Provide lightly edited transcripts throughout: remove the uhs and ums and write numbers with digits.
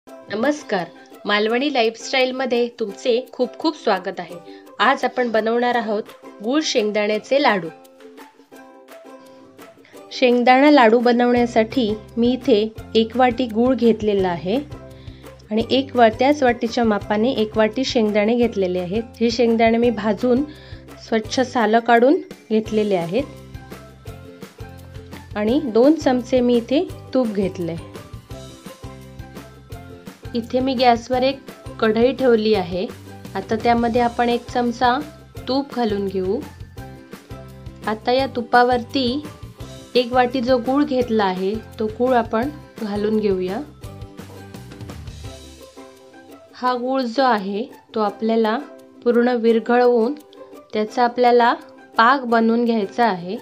नमस्कार, मालवणी लाईफस्टाईलमध्ये तुमचे खूप खूप स्वागत आहे। आज आपण बनवणार आहोत गूळ शेंगदाण्याचे लाडू। शेंगदाणा लाडू बनवण्यासाठी मी इथे 1 वाटी गूळ घेतलेला आहे आणि त्याच वाटीच्या मापाने 1 वाटी शेंगदाणे घेतलेले आहेत। हे शेंगदाणे मी भाजून स्वच्छ साल काढून घेतलेले आहेत आणि 2 चमचे मी इथे तूप घेतले। इथे मी गॅसवर एक कढई ठेवली आहे। आता त्यामध्ये आपण 1 चमचा तूप घालून घेऊ। आता या तुपावरती 1 वाटी जो गूळ घेतला आहे तो गूळ आपण घालून घेऊया। हा गूळ जो आहे तो आपल्याला पूर्ण विरघळवून त्याचा आपल्याला पाक बनवून घ्यायचा आहे।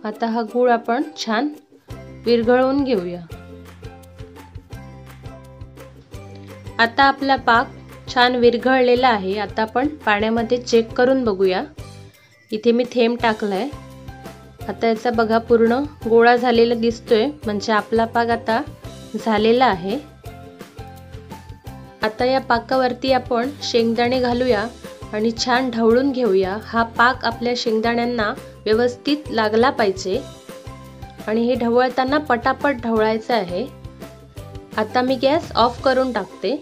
आता हा गूळ आपण छान विरघळवून घेऊया। आता आपला पाक छान विरघळलेला आहे। आता आपण पाण्यामध्ये चेक करून बघूया। इथे मी थेंब टाकलाय। आता याचा बघा पूर्ण गोळा झालेला दिसतोय, म्हणजे आपला पाक आता झालेला आहे। आता या पाकावरती आपण शेंगदाणे घालूया आणि छान ढवळून घेऊया। हा पाक आपल्या शेंगदाण्यांना व्यवस्थित लागला पाहिजे आणि हे ढवळताना पटापट ढवळायचं आहे। आता मी गॅस ऑफ करून टाकते।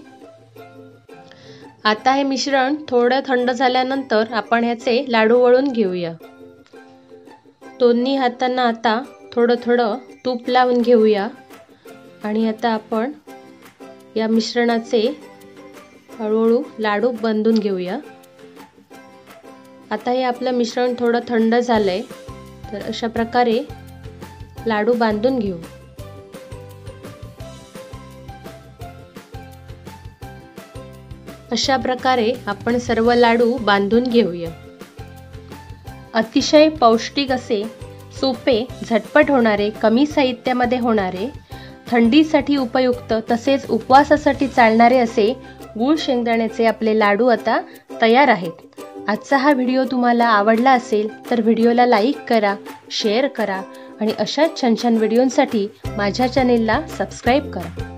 आता हे मिश्रण थोडं थंड झाल्यानंतर आपण ह्याचे लाडू वळून घेऊया। दोन्ही हातांना आता थोडं तूप लावून घेऊया आणि आता आपण या मिश्रणाचे हळूहळू लाडू बांधून घेऊया। आता हे आपलं मिश्रण थोडं थंड झालंय, तर अशा प्रकारे लाडू बांधून घेऊ। अशा प्रकारे आपण सर्व लाडू बांधून घेऊया। अतिशय पौष्टिक असे, सोपे, झटपट होणारे, कमी साहित्यामध्ये होणारे, थंडीसाठी उपयुक्त तसेच उपवासासाठी चालणारे असे गूळ शेंगदाण्याचे आपले लाडू आता तयार आहेत। आजचा हा व्हिडिओ तुम्हाला आवडला असेल तर व्हिडिओला लाईक करा, शेअर करा आणि अशाच छान छान व्हिडिओंसाठी माझ्या चॅनेलला सबस्क्राईब करा।